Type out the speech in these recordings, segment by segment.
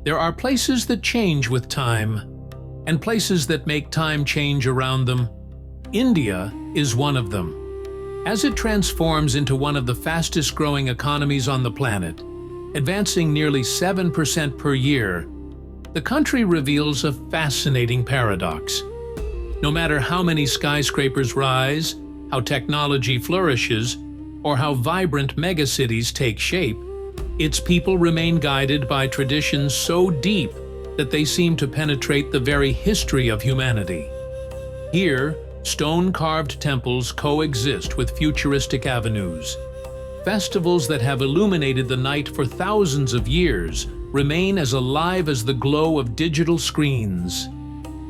There are places that change with time, and places that make time change around them. India is one of them. As it transforms into one of the fastest-growing economies on the planet, advancing nearly 7% per year, the country reveals a fascinating paradox. No matter how many skyscrapers rise, how technology flourishes, or how vibrant megacities take shape, its people remain guided by traditions so deep that they seem to penetrate the very history of humanity. Here, stone-carved temples coexist with futuristic avenues. Festivals that have illuminated the night for thousands of years remain as alive as the glow of digital screens.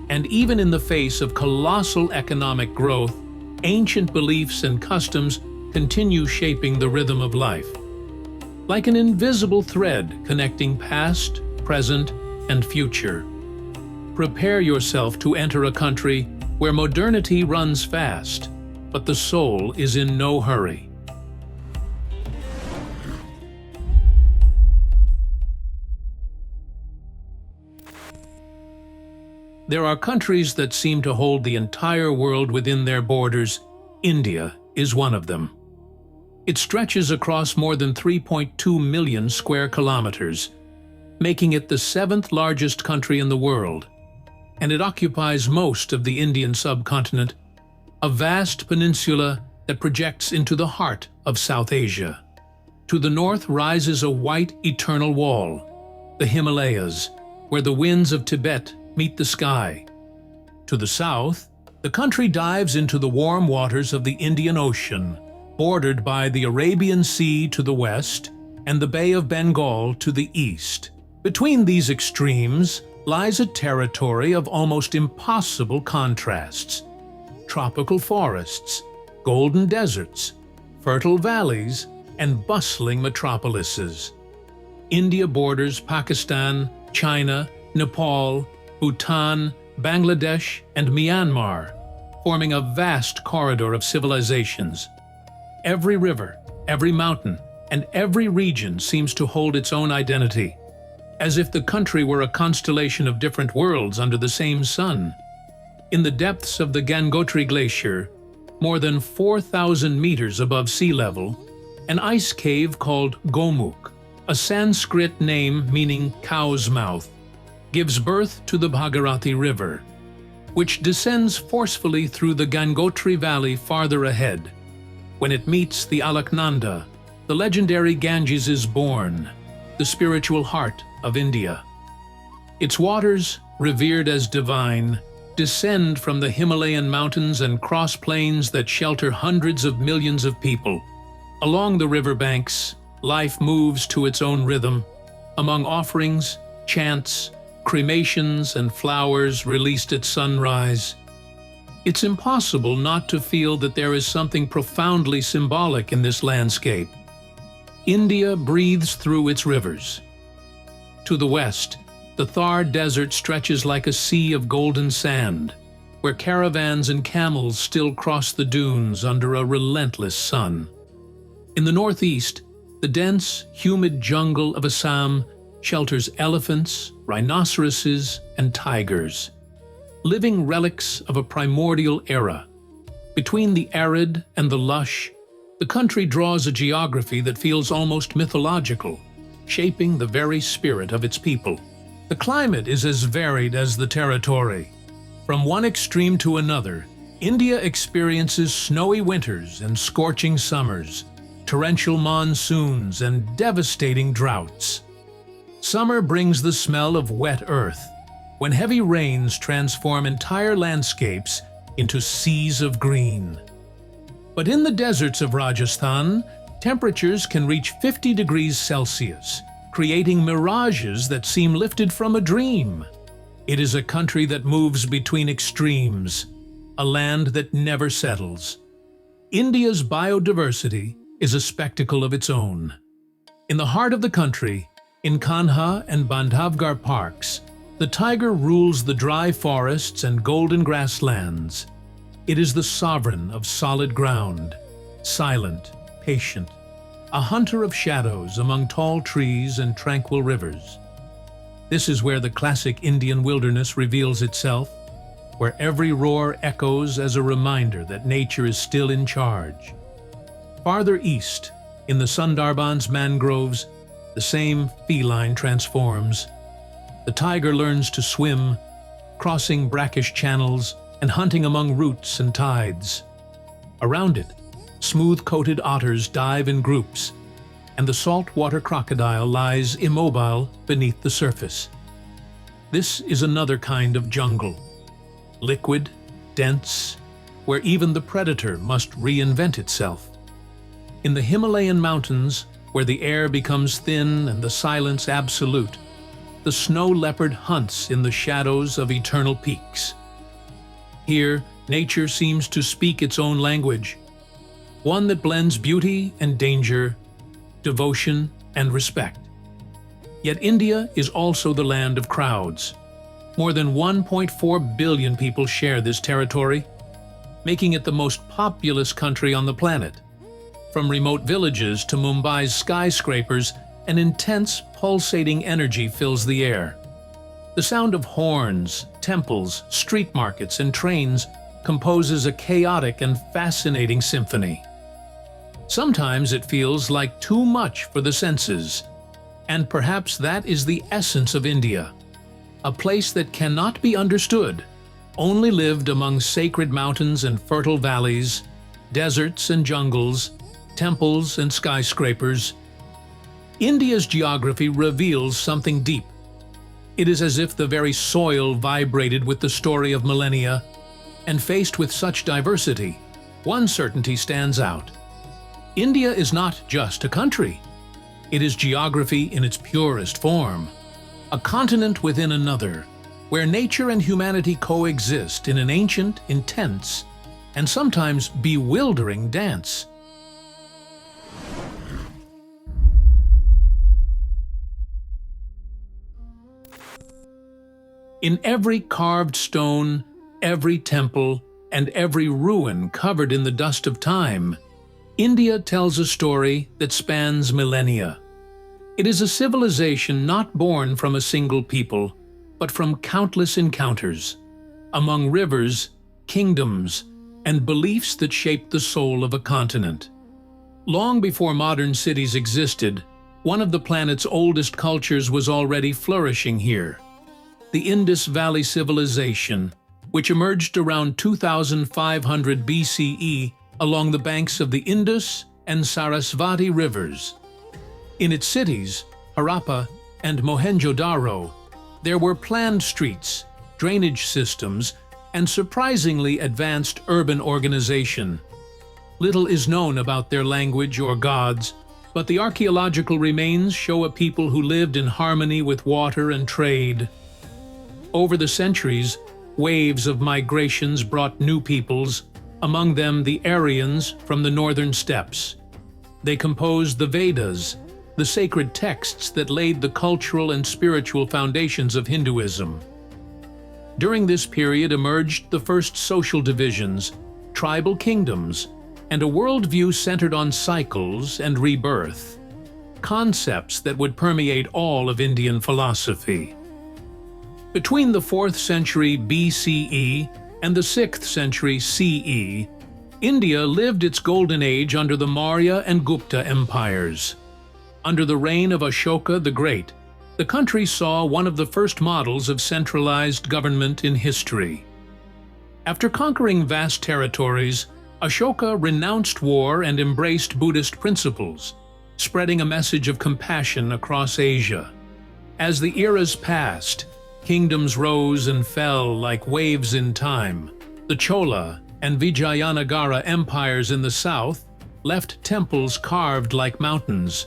And even in the face of colossal economic growth, ancient beliefs and customs continue shaping the rhythm of life. Like an invisible thread connecting past, present, and future. Prepare yourself to enter a country where modernity runs fast, but the soul is in no hurry. There are countries that seem to hold the entire world within their borders. India is one of them. It stretches across more than 3.2 million square kilometers, making it the 7th largest country in the world, and it occupies most of the Indian subcontinent, a vast peninsula that projects into the heart of South Asia. To the north rises a white eternal wall, the Himalayas, where the winds of Tibet meet the sky. To the south, the country dives into the warm waters of the Indian Ocean, bordered by the Arabian Sea to the west and the Bay of Bengal to the east. Between these extremes lies a territory of almost impossible contrasts. Tropical forests, golden deserts, fertile valleys, and bustling metropolises. India borders Pakistan, China, Nepal, Bhutan, Bangladesh, and Myanmar, forming a vast corridor of civilizations. Every river, every mountain, and every region seems to hold its own identity, as if the country were a constellation of different worlds under the same sun. In the depths of the Gangotri Glacier, more than 4,000 meters above sea level, an ice cave called Gomukh, a Sanskrit name meaning cow's mouth, gives birth to the Bhagirathi River, which descends forcefully through the Gangotri Valley farther ahead. When it meets the Alaknanda, the legendary Ganges is born, the spiritual heart of India. Its waters, revered as divine, descend from the Himalayan mountains and cross plains that shelter hundreds of millions of people. Along the riverbanks, life moves to its own rhythm, among offerings, chants, cremations, and flowers released at sunrise. It's impossible not to feel that there is something profoundly symbolic in this landscape. India breathes through its rivers. To the west, the Thar Desert stretches like a sea of golden sand, where caravans and camels still cross the dunes under a relentless sun. In the northeast, the dense, humid jungle of Assam shelters elephants, rhinoceroses, and tigers, living relics of a primordial era. Between the arid and the lush, the country draws a geography that feels almost mythological, shaping the very spirit of its people. The climate is as varied as the territory. From one extreme to another, India experiences snowy winters and scorching summers, torrential monsoons, and devastating droughts. Summer brings the smell of wet earth, when heavy rains transform entire landscapes into seas of green. But in the deserts of Rajasthan, temperatures can reach 50 degrees Celsius, creating mirages that seem lifted from a dream. It is a country that moves between extremes, a land that never settles. India's biodiversity is a spectacle of its own. In the heart of the country, in Kanha and Bandhavgarh parks, the tiger rules the dry forests and golden grasslands. It is the sovereign of solid ground, silent, patient, a hunter of shadows among tall trees and tranquil rivers. This is where the classic Indian wilderness reveals itself, where every roar echoes as a reminder that nature is still in charge. Farther east, in the Sundarban's mangroves, the same feline transforms. The tiger learns to swim, crossing brackish channels and hunting among roots and tides. Around it, smooth-coated otters dive in groups, and the saltwater crocodile lies immobile beneath the surface. This is another kind of jungle. Liquid, dense, where even the predator must reinvent itself. In the Himalayan mountains, where the air becomes thin and the silence absolute, the snow leopard hunts in the shadows of eternal peaks. Here, nature seems to speak its own language, one that blends beauty and danger, devotion and respect. Yet India is also the land of crowds. More than 1.4 billion people share this territory, making it the most populous country on the planet. From remote villages to Mumbai's skyscrapers, an intense, pulsating energy fills the air. The sound of horns, temples, street markets, and trains composes a chaotic and fascinating symphony. Sometimes it feels like too much for the senses, and perhaps that is the essence of India, a place that cannot be understood, only lived among sacred mountains and fertile valleys, deserts and jungles, temples and skyscrapers. India's geography reveals something deep. It is as if the very soil vibrated with the story of millennia, and faced with such diversity, one certainty stands out. India is not just a country. It is geography in its purest form, a continent within another, where nature and humanity coexist in an ancient, intense, and sometimes bewildering dance. In every carved stone, every temple, and every ruin covered in the dust of time, India tells a story that spans millennia. It is a civilization not born from a single people, but from countless encounters, among rivers, kingdoms, and beliefs that shaped the soul of a continent. Long before modern cities existed, one of the planet's oldest cultures was already flourishing here. The Indus Valley Civilization, which emerged around 2500 BCE along the banks of the Indus and Sarasvati rivers. In its cities, Harappa and Mohenjo-daro, there were planned streets, drainage systems, and surprisingly advanced urban organization. Little is known about their language or gods, but the archaeological remains show a people who lived in harmony with water and trade. Over the centuries, waves of migrations brought new peoples, among them the Aryans from the northern steppes. They composed the Vedas, the sacred texts that laid the cultural and spiritual foundations of Hinduism. During this period emerged the first social divisions, tribal kingdoms, and a worldview centered on cycles and rebirth, concepts that would permeate all of Indian philosophy. Between the 4th century BCE and the 6th century CE, India lived its golden age under the Maurya and Gupta empires. Under the reign of Ashoka the Great, the country saw one of the first models of centralized government in history. After conquering vast territories, Ashoka renounced war and embraced Buddhist principles, spreading a message of compassion across Asia. As the eras passed, kingdoms rose and fell like waves in time. The Chola and Vijayanagara empires in the south left temples carved like mountains,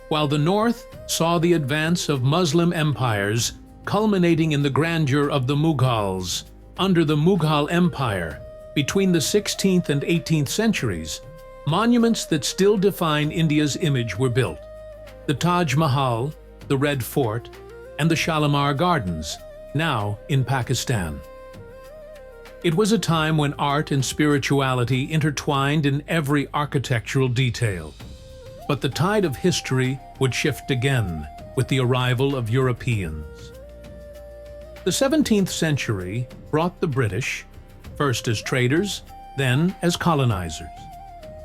while the north saw the advance of Muslim empires culminating in the grandeur of the Mughals. Under the Mughal Empire, between the 16th and 18th centuries, monuments that still define India's image were built. The Taj Mahal, the Red Fort, and the Shalimar Gardens, now in Pakistan. It was a time when art and spirituality intertwined in every architectural detail. But the tide of history would shift again with the arrival of Europeans. The 17th century brought the British, first as traders, then as colonizers.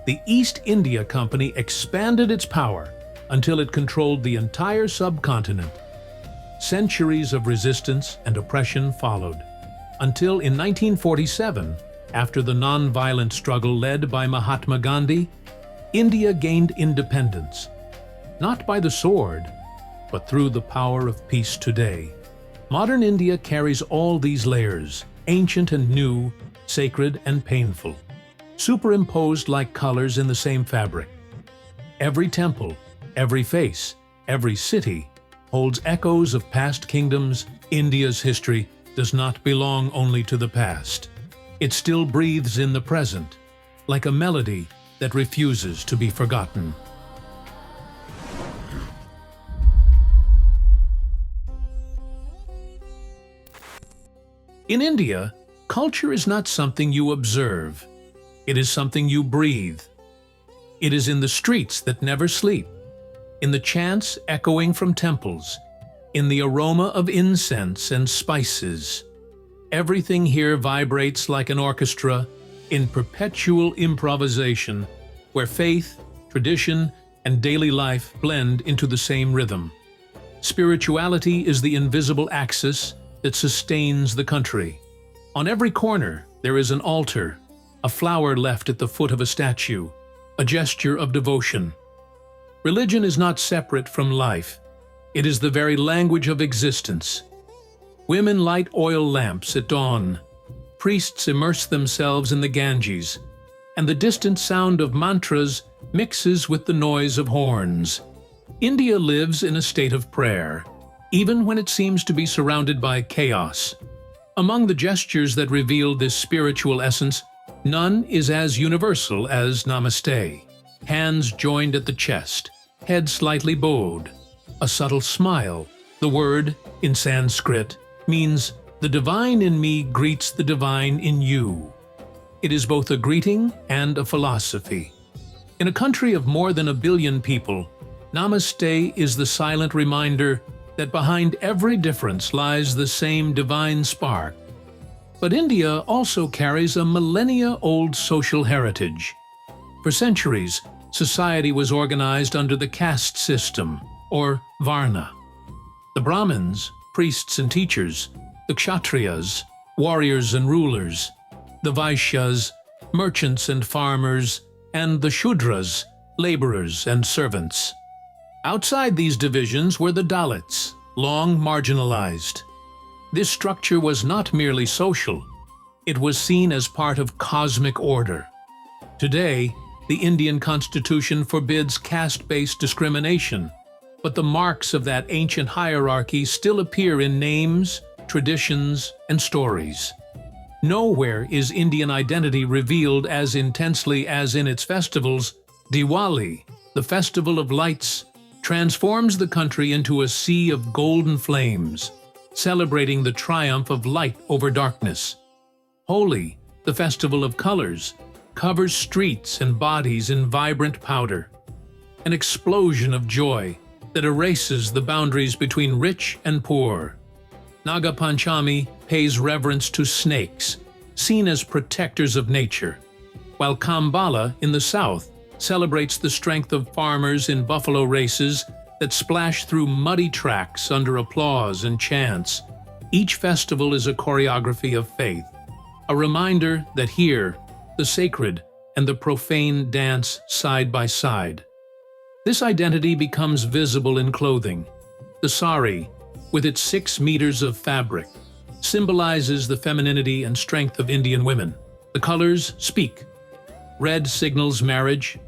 The East India Company expanded its power until it controlled the entire subcontinent. Centuries of resistance and oppression followed, until in 1947, after the non-violent struggle led by Mahatma Gandhi, India gained independence, not by the sword, but through the power of peace today. Modern India carries all these layers, ancient and new, sacred and painful, superimposed like colors in the same fabric. Every temple, every face, every city holds echoes of past kingdoms. India's history does not belong only to the past. It still breathes in the present, like a melody that refuses to be forgotten. In India, culture is not something you observe. It is something you breathe. It is in the streets that never sleep, in the chants echoing from temples, in the aroma of incense and spices. Everything here vibrates like an orchestra in perpetual improvisation, where faith, tradition, and daily life blend into the same rhythm. Spirituality is the invisible axis that sustains the country. On every corner, there is an altar, a flower left at the foot of a statue, a gesture of devotion. Religion is not separate from life. It is the very language of existence. Women light oil lamps at dawn. Priests immerse themselves in the Ganges, and the distant sound of mantras mixes with the noise of horns. India lives in a state of prayer, even when it seems to be surrounded by chaos. Among the gestures that reveal this spiritual essence, none is as universal as Namaste. Hands joined at the chest, head slightly bowed, a subtle smile. The word, in Sanskrit, means the divine in me greets the divine in you. It is both a greeting and a philosophy. In a country of more than 1 billion people, Namaste is the silent reminder that behind every difference lies the same divine spark. But India also carries a millennia-old social heritage. For centuries, society was organized under the caste system, or Varna. The Brahmins, priests and teachers, the Kshatriyas, warriors and rulers, the Vaishyas, merchants and farmers, and the Shudras, laborers and servants. Outside these divisions were the Dalits, long marginalized. This structure was not merely social, it was seen as part of cosmic order. Today, the Indian Constitution forbids caste-based discrimination, but the marks of that ancient hierarchy still appear in names, traditions, and stories. Nowhere is Indian identity revealed as intensely as in its festivals. Diwali, the festival of lights, transforms the country into a sea of golden flames, celebrating the triumph of light over darkness. Holi, the festival of colors, covers streets and bodies in vibrant powder, an explosion of joy that erases the boundaries between rich and poor. Naga Panchami pays reverence to snakes, seen as protectors of nature, while Kambala in the south celebrates the strength of farmers in buffalo races that splash through muddy tracks under applause and chants. Each festival is a choreography of faith, a reminder that here, the sacred and the profane dance side by side. This identity becomes visible in clothing. The sari, with its 6 meters of fabric, symbolizes the femininity and strength of Indian women. The colors speak. Red signals marriage,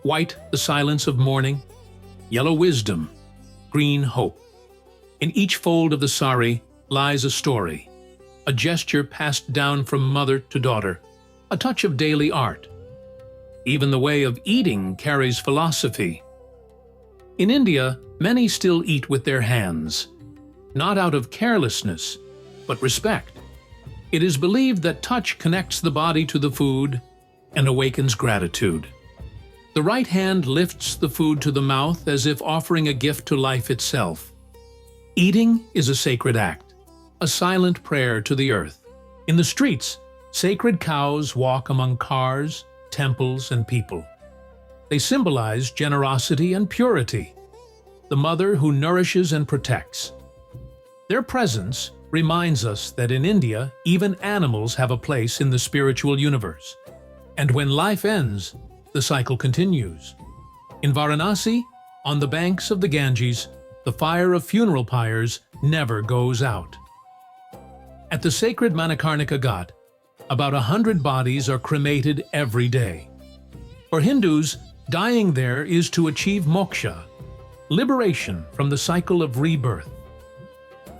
white the silence of mourning, yellow wisdom, green hope. In each fold of the sari lies a story, a gesture passed down from mother to daughter, a touch of daily art. Even the way of eating carries philosophy. In India, many still eat with their hands, not out of carelessness, but respect. It is believed that touch connects the body to the food and awakens gratitude. The right hand lifts the food to the mouth as if offering a gift to life itself. Eating is a sacred act. a silent prayer to the earth. In the streets, sacred cows walk among cars, temples, and people. They symbolize generosity and purity, the mother who nourishes and protects. Their presence reminds us that in India, even animals have a place in the spiritual universe. And when life ends, the cycle continues. In Varanasi, on the banks of the Ganges, the fire of funeral pyres never goes out. At the sacred Manikarnika Ghat, about 100 bodies are cremated every day. For Hindus, dying there is to achieve moksha, liberation from the cycle of rebirth.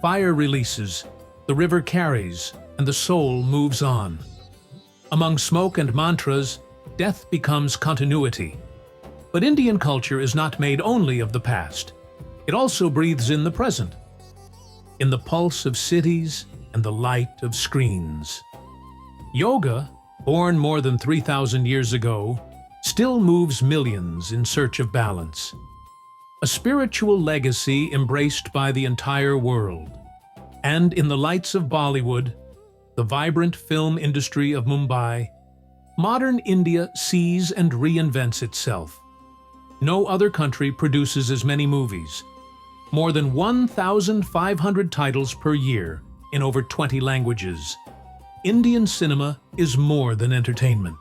Fire releases, the river carries, and the soul moves on. Among smoke and mantras, death becomes continuity. But Indian culture is not made only of the past. It also breathes in the present, in the pulse of cities and the light of screens. Yoga, born more than 3,000 years ago, still moves millions in search of balance. A spiritual legacy embraced by the entire world. And in the lights of Bollywood, the vibrant film industry of Mumbai, modern India sees and reinvents itself. No other country produces as many movies, more than 1,500 titles per year in over 20 languages. Indian cinema is more than entertainment.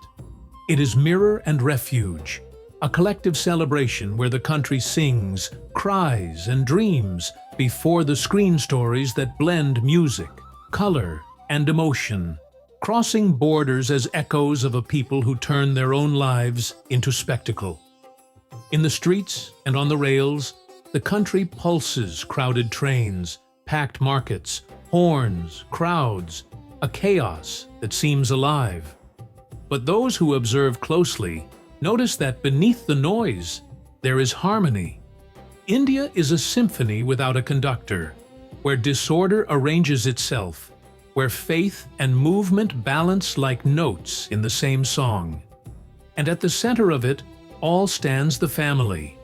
It is mirror and refuge, a collective celebration where the country sings, cries, and dreams before the screen stories that blend music, color, and emotion, crossing borders as echoes of a people who turn their own lives into spectacle. In the streets and on the rails, the country pulses crowded trains, packed markets, horns, crowds, a chaos that seems alive. But those who observe closely notice that beneath the noise, there is harmony. India is a symphony without a conductor, where disorder arranges itself, where faith and movement balance like notes in the same song. And at the center of it all stands the family,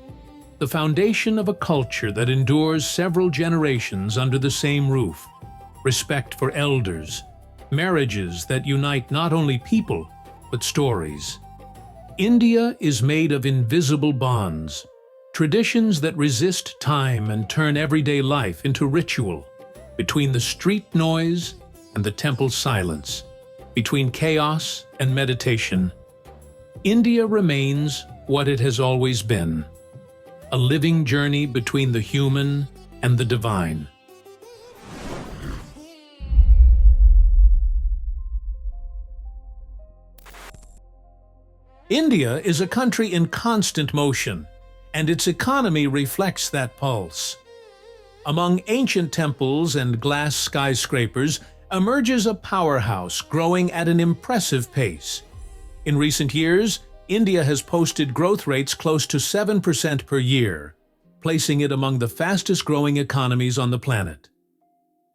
the foundation of a culture that endures several generations under the same roof, respect for elders, marriages that unite not only people, but stories. India is made of invisible bonds, traditions that resist time and turn everyday life into ritual, between the street noise and the temple silence, between chaos and meditation. India remains what it has always been, a living journey between the human and the divine. India is a country in constant motion, and its economy reflects that pulse. Among ancient temples and glass skyscrapers emerges a powerhouse growing at an impressive pace. In recent years, India has posted growth rates close to 7% per year, placing it among the fastest-growing economies on the planet.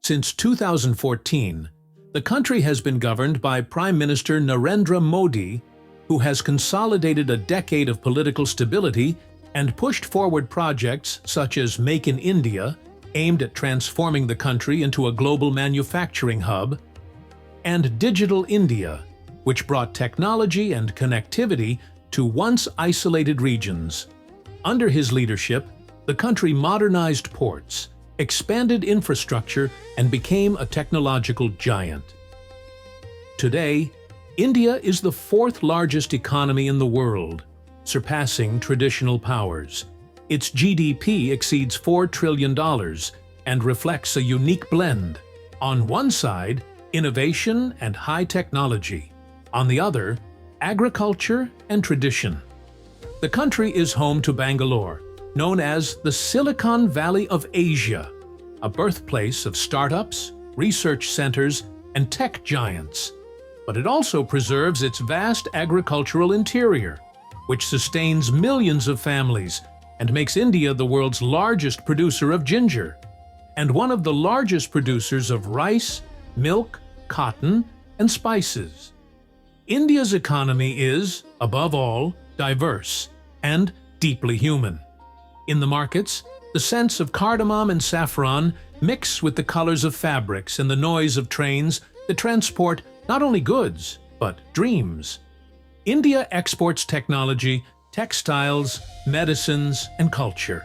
Since 2014, the country has been governed by Prime Minister Narendra Modi, who has consolidated a decade of political stability and pushed forward projects such as Make in India, aimed at transforming the country into a global manufacturing hub, and Digital India, which brought technology and connectivity to once isolated regions. Under his leadership, the country modernized ports, expanded infrastructure, and became a technological giant. Today, India is the fourth largest economy in the world, surpassing traditional powers. Its GDP exceeds $4 trillion and reflects a unique blend. On one side, innovation and high technology. On the other, agriculture and tradition. The country is home to Bangalore, known as the Silicon Valley of Asia, a birthplace of startups, research centers, and tech giants. But it also preserves its vast agricultural interior, which sustains millions of families and makes India the world's largest producer of ginger, and one of the largest producers of rice, milk, cotton, and spices. India's economy is, above all, diverse and deeply human. In the markets, the scents of cardamom and saffron mix with the colors of fabrics and the noise of trains that transport not only goods, but dreams. India exports technology, textiles, medicines, and culture.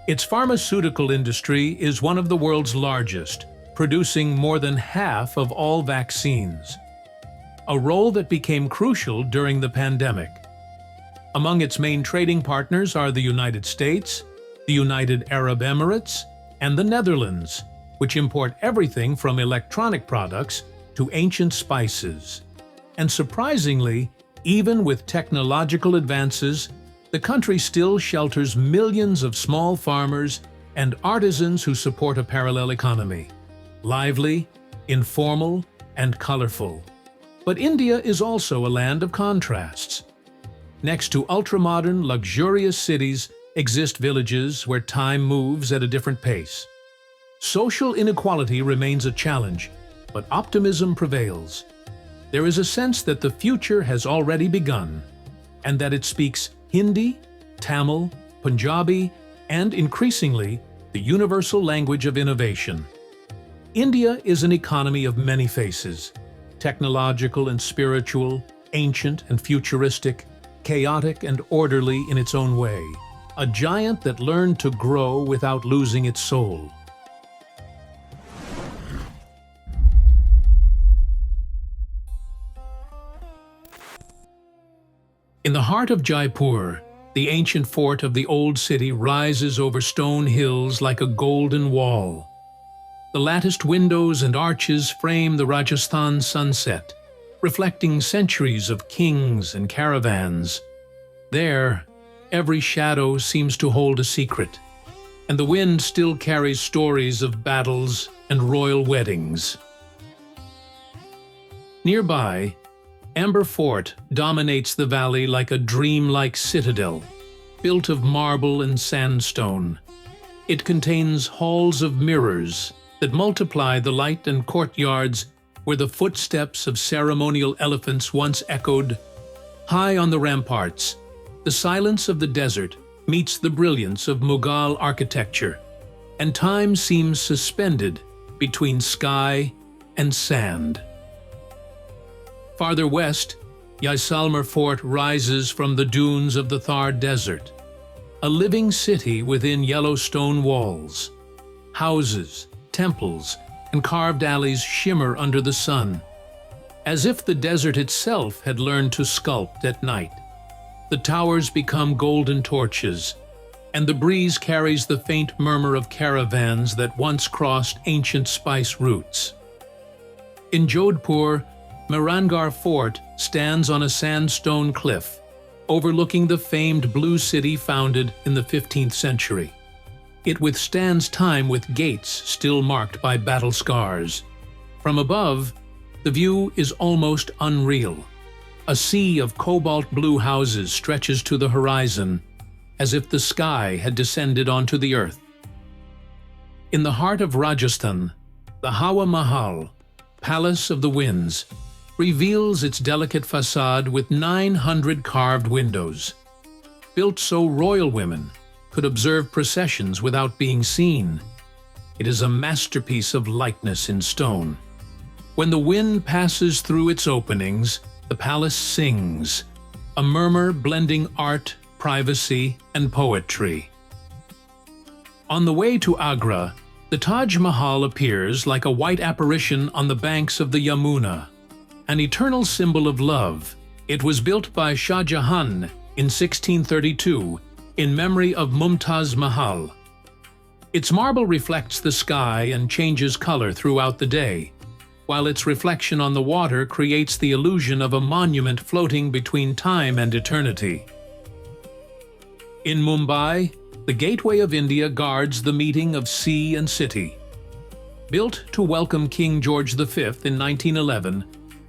Its pharmaceutical industry is one of the world's largest, producing more than half of all vaccines, a role that became crucial during the pandemic. Among its main trading partners are the United States, the United Arab Emirates, and the Netherlands, which import everything from electronic products to ancient spices. And surprisingly, even with technological advances, the country still shelters millions of small farmers and artisans who support a parallel economy. Lively, informal, and colorful. But India is also a land of contrasts. Next to ultramodern, luxurious cities exist villages where time moves at a different pace. Social inequality remains a challenge, but optimism prevails. There is a sense that the future has already begun, and that it speaks Hindi, Tamil, Punjabi, and increasingly, the universal language of innovation. India is an economy of many faces, technological and spiritual, ancient and futuristic, chaotic and orderly in its own way, a giant that learned to grow without losing its soul. In the heart of Jaipur, the ancient fort of the old city rises over stone hills like a golden wall. The latticed windows and arches frame the Rajasthan sunset, reflecting centuries of kings and caravans. There, every shadow seems to hold a secret, and the wind still carries stories of battles and royal weddings. Nearby, Amber Fort dominates the valley like a dreamlike citadel, built of marble and sandstone. It contains halls of mirrors that multiply the light and courtyards where the footsteps of ceremonial elephants once echoed. High on the ramparts, the silence of the desert meets the brilliance of Mughal architecture, and time seems suspended between sky and sand. Farther west, Jaisalmer Fort rises from the dunes of the Thar Desert, a living city within yellow stone walls. Houses, temples, and carved alleys shimmer under the sun, as if the desert itself had learned to sculpt at night. The towers become golden torches, and the breeze carries the faint murmur of caravans that once crossed ancient spice routes. In Jodhpur, Mehrangarh Fort stands on a sandstone cliff, overlooking the famed Blue City founded in the 15th century. It withstands time with gates still marked by battle scars. From above, the view is almost unreal. A sea of cobalt blue houses stretches to the horizon, as if the sky had descended onto the earth. In the heart of Rajasthan, the Hawa Mahal, Palace of the Winds, reveals its delicate facade with 900 carved windows. Built so royal women could observe processions without being seen. It is a masterpiece of lightness in stone. When the wind passes through its openings, the palace sings, a murmur blending art, privacy, and poetry. On the way to Agra, the Taj Mahal appears like a white apparition on the banks of the Yamuna, an eternal symbol of love. It was built by Shah Jahan in 1632 in memory of Mumtaz Mahal. Its marble reflects the sky and changes color throughout the day, while its reflection on the water creates the illusion of a monument floating between time and eternity. In Mumbai, the Gateway of India guards the meeting of sea and city. Built to welcome King George V in 1911,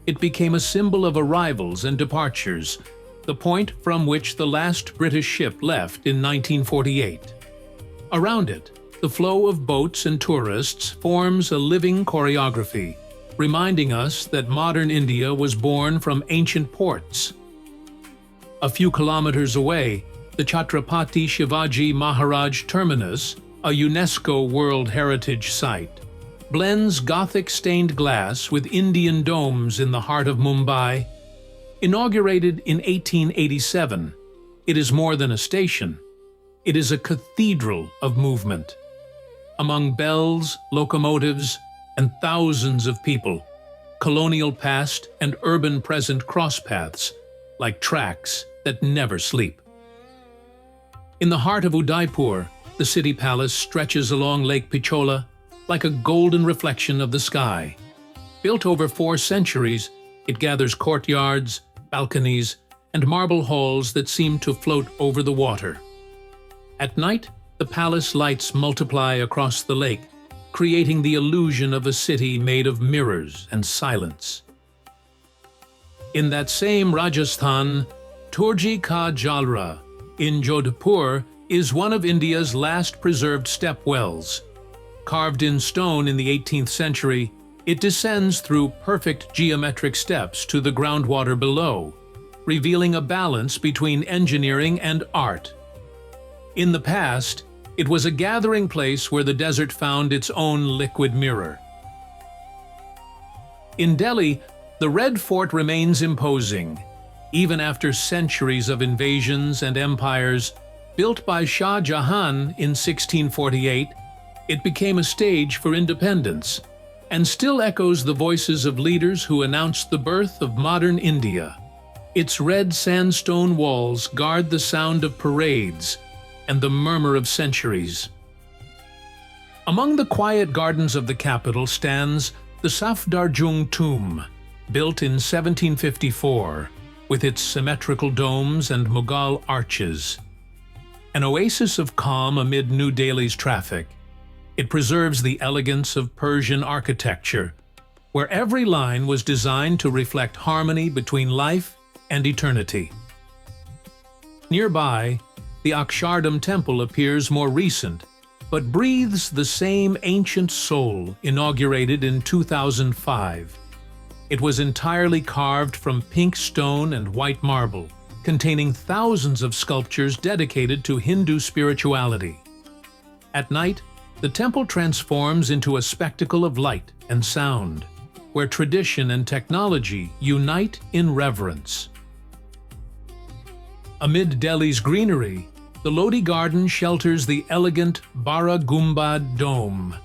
it became a symbol of arrivals and departures, the point from which the last British ship left in 1948. Around it, the flow of boats and tourists forms a living choreography, reminding us that modern India was born from ancient ports. A few kilometers away, the Chhatrapati Shivaji Maharaj Terminus a UNESCO World Heritage Site, blends Gothic stained glass with Indian domes in the heart of Mumbai. Inaugurated in 1887, it is more than a station. It is a cathedral of movement. Among bells, locomotives, and thousands of people, colonial past and urban present crosspaths, like tracks that never sleep. In the heart of Udaipur, the city palace stretches along Lake Pichola like a golden reflection of the sky. Built over 4 centuries, it gathers courtyards, balconies, and marble halls that seem to float over the water. At night, the palace lights multiply across the lake, creating the illusion of a city made of mirrors and silence. In that same Rajasthan, Turji Ka Jalra in Jodhpur is one of India's last preserved step wells. Carved in stone in the 18th century, it descends through perfect geometric steps to the groundwater below, revealing a balance between engineering and art. In the past, it was a gathering place where the desert found its own liquid mirror. In Delhi, the Red Fort remains imposing. Even after centuries of invasions and empires, built by Shah Jahan in 1648, it became a stage for independence, and still echoes the voices of leaders who announced the birth of modern India. Its red sandstone walls guard the sound of parades and the murmur of centuries. Among the quiet gardens of the capital stands the Safdarjung tomb, built in 1754, with its symmetrical domes and Mughal arches. An oasis of calm amid New Delhi's traffic, it preserves the elegance of Persian architecture, where every line was designed to reflect harmony between life and eternity. Nearby, the Akshardham temple appears more recent, but breathes the same ancient soul inaugurated in 2005. It was entirely carved from pink stone and white marble, containing thousands of sculptures dedicated to Hindu spirituality. At night, the temple transforms into a spectacle of light and sound, where tradition and technology unite in reverence. Amid Delhi's greenery, the Lodi Garden shelters the elegant Bara Gumbad Dome.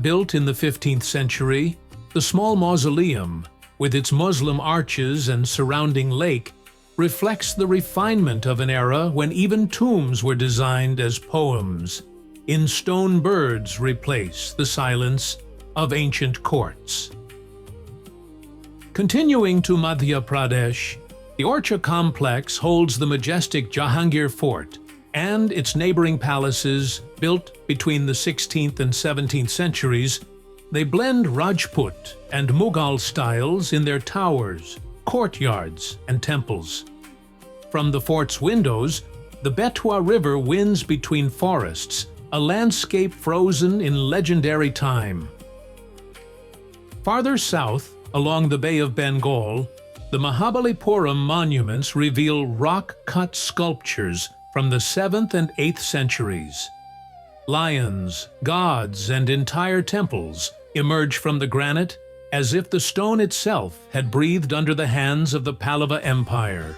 Built in the 15th century, the small mausoleum, with its Muslim arches and surrounding lake, reflects the refinement of an era when even tombs were designed as poems. In stone birds replace the silence of ancient courts. Continuing to Madhya Pradesh, the Orcha complex holds the majestic Jahangir Fort and its neighboring palaces built between the 16th and 17th centuries. They blend Rajput and Mughal styles in their towers, courtyards, and temples. From the fort's windows, the Betwa River winds between forests, a landscape frozen in legendary time. Farther south, along the Bay of Bengal, the Mahabalipuram monuments reveal rock-cut sculptures from the 7th and 8th centuries. Lions, gods, and entire temples emerge from the granite as if the stone itself had breathed under the hands of the Pallava Empire.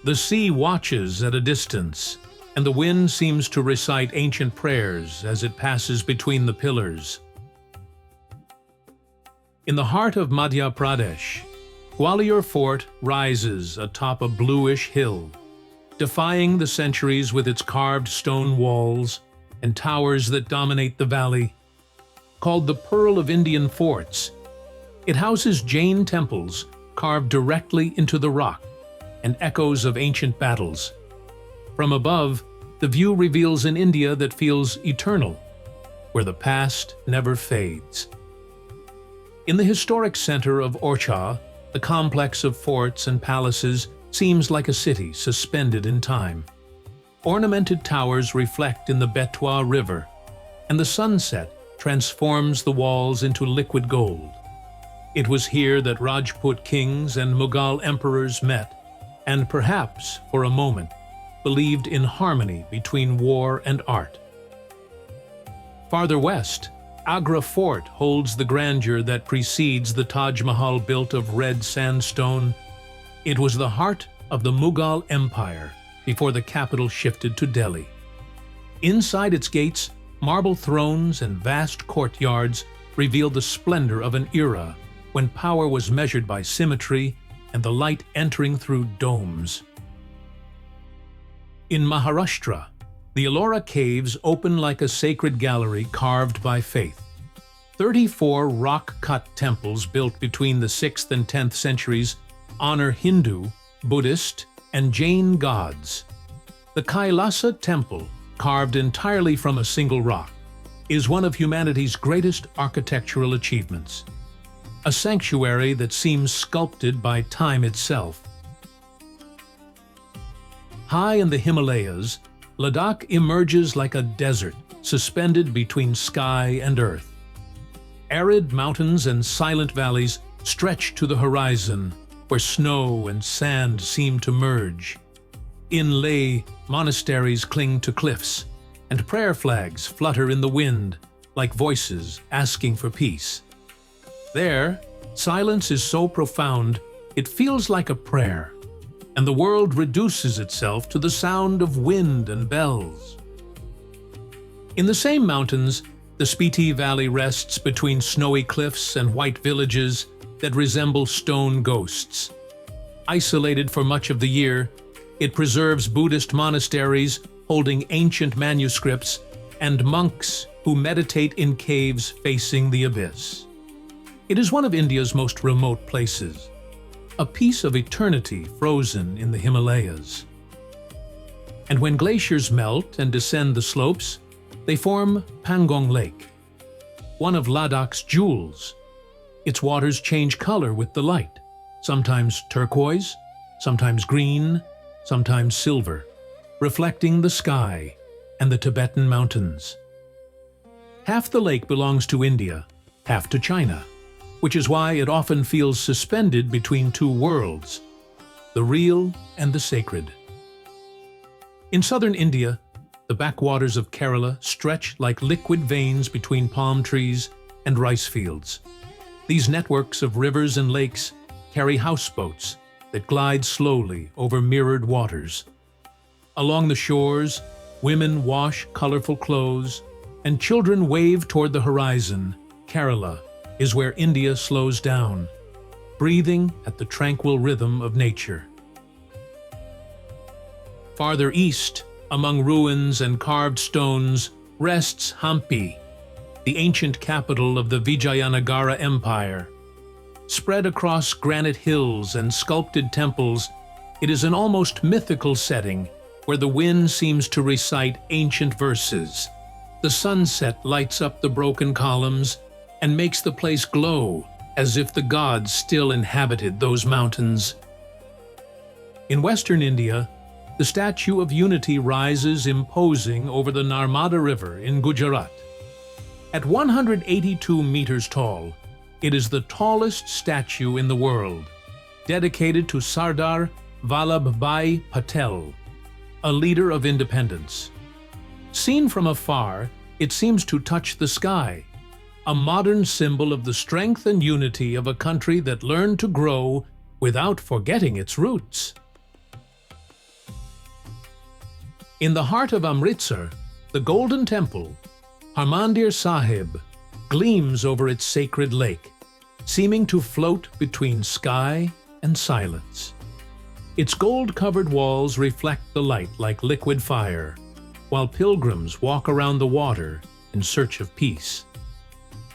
The sea watches at a distance, and the wind seems to recite ancient prayers as it passes between the pillars. In the heart of Madhya Pradesh, Gwalior Fort rises atop a bluish hill, defying the centuries with its carved stone walls and towers that dominate the valley. Called the Pearl of Indian Forts, it houses Jain temples carved directly into the rock and echoes of ancient battles. From above, the view reveals an India that feels eternal, where the past never fades. In the historic center of Orcha, the complex of forts and palaces seems like a city suspended in time. Ornamented towers reflect in the Betwa River, and the sunset transforms the walls into liquid gold. It was here that Rajput kings and Mughal emperors met, and perhaps, for a moment, believed in harmony between war and art. Farther west, Agra Fort holds the grandeur that precedes the Taj Mahal built of red sandstone. It was the heart of the Mughal Empire before the capital shifted to Delhi. Inside its gates, marble thrones and vast courtyards reveal the splendor of an era when power was measured by symmetry and the light entering through domes. In Maharashtra, the Ellora Caves open like a sacred gallery carved by faith. 34 rock-cut temples built between the 6th and 10th centuries honor Hindu, Buddhist, and Jain gods. The Kailasa Temple, carved entirely from a single rock, is one of humanity's greatest architectural achievements. A sanctuary that seems sculpted by time itself. High in the Himalayas, Ladakh emerges like a desert suspended between sky and earth. Arid mountains and silent valleys stretch to the horizon, where snow and sand seem to merge. In Leh, monasteries cling to cliffs, and prayer flags flutter in the wind like voices asking for peace. There, silence is so profound it feels like a prayer, and the world reduces itself to the sound of wind and bells. In the same mountains, the Spiti Valley rests between snowy cliffs and white villages that resemble stone ghosts. Isolated for much of the year, it preserves Buddhist monasteries holding ancient manuscripts and monks who meditate in caves facing the abyss. It is one of India's most remote places, a piece of eternity frozen in the Himalayas. And when glaciers melt and descend the slopes, they form Pangong Lake, one of Ladakh's jewels. Its waters change color with the light, sometimes turquoise, sometimes green, sometimes silver, reflecting the sky and the Tibetan mountains. Half the lake belongs to India, half to China, which is why it often feels suspended between two worlds, the real and the sacred. In southern India, the backwaters of Kerala stretch like liquid veins between palm trees and rice fields. These networks of rivers and lakes carry houseboats that glide slowly over mirrored waters. Along the shores, women wash colorful clothes, and children wave toward the horizon. Kerala is where India slows down, breathing at the tranquil rhythm of nature. Farther east, among ruins and carved stones, rests Hampi, the ancient capital of the Vijayanagara Empire. Spread across granite hills and sculpted temples, it is an almost mythical setting where the wind seems to recite ancient verses. The sunset lights up the broken columns and makes the place glow as if the gods still inhabited those mountains. In western India, the Statue of Unity rises imposing over the Narmada River in Gujarat. At 182 meters tall, it is the tallest statue in the world, dedicated to Sardar Vallabhbhai Patel, a leader of independence. Seen from afar, it seems to touch the sky, a modern symbol of the strength and unity of a country that learned to grow without forgetting its roots. In the heart of Amritsar, the Golden Temple, Harmandir Sahib, gleams over its sacred lake, seeming to float between sky and silence. Its gold-covered walls reflect the light like liquid fire, while pilgrims walk around the water in search of peace.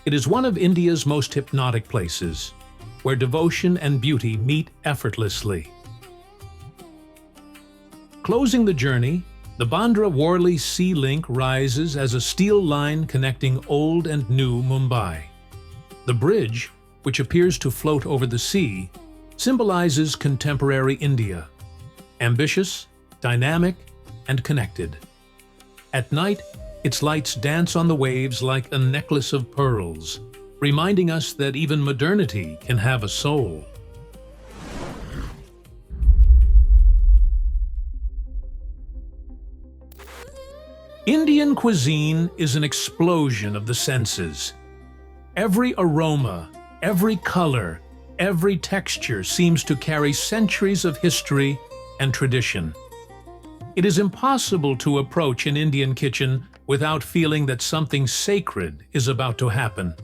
It is one of India's most hypnotic places, where devotion and beauty meet effortlessly. Closing the journey, the Bandra-Worli Sea Link rises as a steel line connecting old and new Mumbai. The bridge, which appears to float over the sea, symbolizes contemporary India, ambitious, dynamic, and connected. At night, its lights dance on the waves like a necklace of pearls, reminding us that even modernity can have a soul. Indian cuisine is an explosion of the senses. Every aroma, every color, every texture seems to carry centuries of history and tradition. It is impossible to approach an Indian kitchen without feeling that something sacred is about to happen.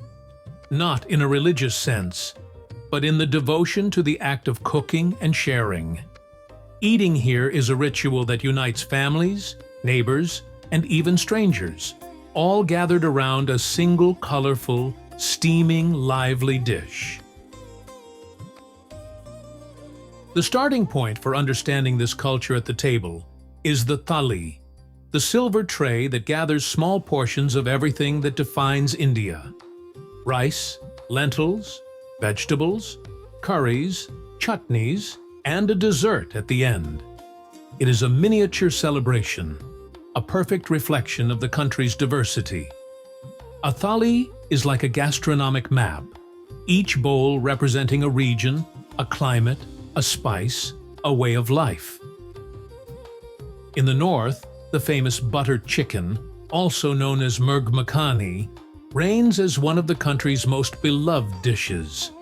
Not in a religious sense, but in the devotion to the act of cooking and sharing. Eating here is a ritual that unites families, neighbors, and even strangers, all gathered around a single colorful, steaming, lively dish. The starting point for understanding this culture at the table is the thali, the silver tray that gathers small portions of everything that defines India. Rice, lentils, vegetables, curries, chutneys, and a dessert at the end. It is a miniature celebration, a perfect reflection of the country's diversity. A thali is like a gastronomic map, each bowl representing a region, a climate, a spice, a way of life. In the north, the famous butter chicken, also known as murg makhani, reigns as one of the country's most beloved dishes.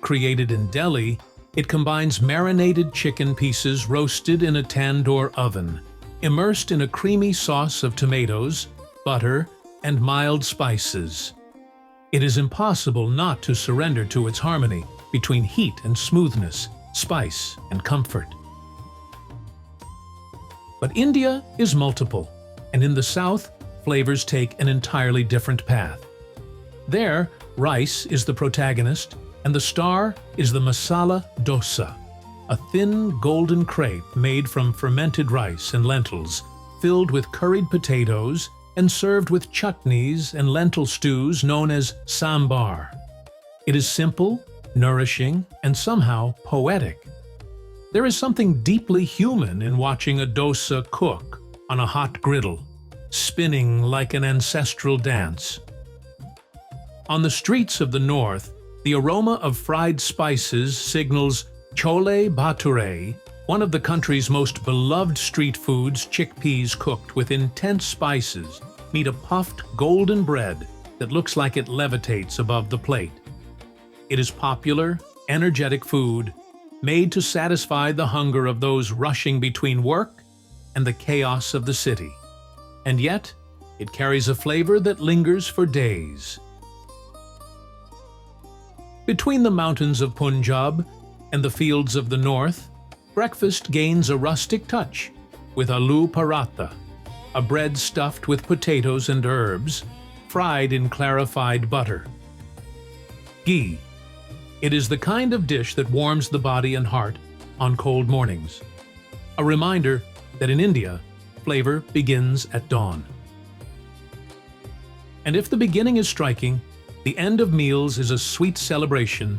Created in Delhi, it combines marinated chicken pieces roasted in a tandoor oven, immersed in a creamy sauce of tomatoes, butter, and mild spices. It is impossible not to surrender to its harmony between heat and smoothness, spice and comfort. But India is multiple, and in the south, flavors take an entirely different path. There, rice is the protagonist, and the star is the masala dosa, a thin golden crepe made from fermented rice and lentils, filled with curried potatoes and served with chutneys and lentil stews known as sambar. It is simple, nourishing, and somehow poetic. There is something deeply human in watching a dosa cook on a hot griddle, spinning like an ancestral dance. On the streets of the north, the aroma of fried spices signals chole bhature, one of the country's most beloved street foods. Chickpeas cooked with intense spices meet a puffed golden bread that looks like it levitates above the plate. It is popular, energetic food, made to satisfy the hunger of those rushing between work and the chaos of the city. And yet, it carries a flavor that lingers for days. Between the mountains of Punjab and the fields of the north, breakfast gains a rustic touch with aloo paratha, a bread stuffed with potatoes and herbs, fried in clarified butter. Ghee. It is the kind of dish that warms the body and heart on cold mornings. A reminder that in India, flavor begins at dawn. And if the beginning is striking, the end of meals is a sweet celebration.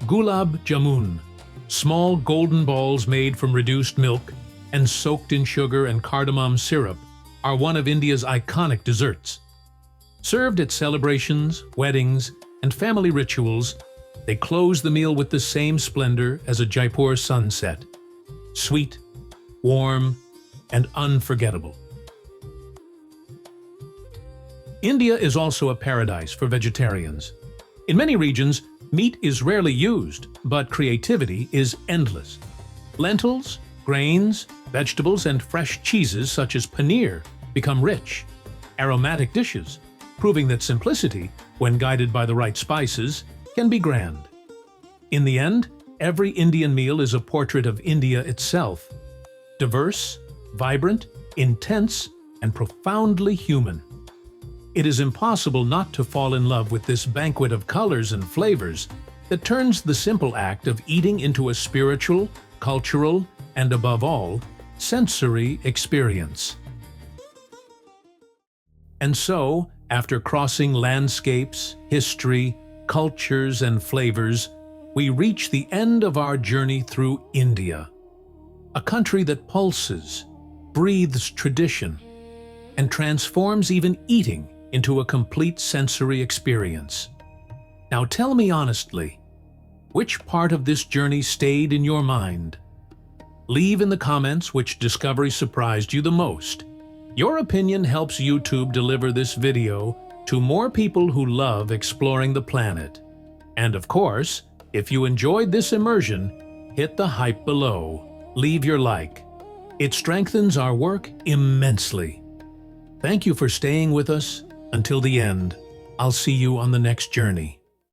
Gulab jamun, small golden balls made from reduced milk and soaked in sugar and cardamom syrup, are one of India's iconic desserts. Served at celebrations, weddings, and family rituals, they close the meal with the same splendor as a Jaipur sunset. Sweet, warm, and unforgettable. India is also a paradise for vegetarians. In many regions, meat is rarely used, but creativity is endless. Lentils, grains, vegetables, and fresh cheeses such as paneer become rich, aromatic dishes, proving that simplicity, when guided by the right spices, can be grand. In the end, every Indian meal is a portrait of India itself, diverse, vibrant, intense, and profoundly human. It is impossible not to fall in love with this banquet of colors and flavors that turns the simple act of eating into a spiritual, cultural, and above all, sensory experience. And so, after crossing landscapes, history, cultures, and flavors, we reach the end of our journey through India, a country that pulses, breathes tradition, and transforms even eating into a complete sensory experience. Now tell me honestly, which part of this journey stayed in your mind? Leave in the comments which discovery surprised you the most, Your opinion helps YouTube deliver this video to more people who love exploring the planet. And of course, if you enjoyed this immersion, hit the hype below. Leave your like. It strengthens our work immensely. Thank you for staying with us until the end. I'll see you on the next journey.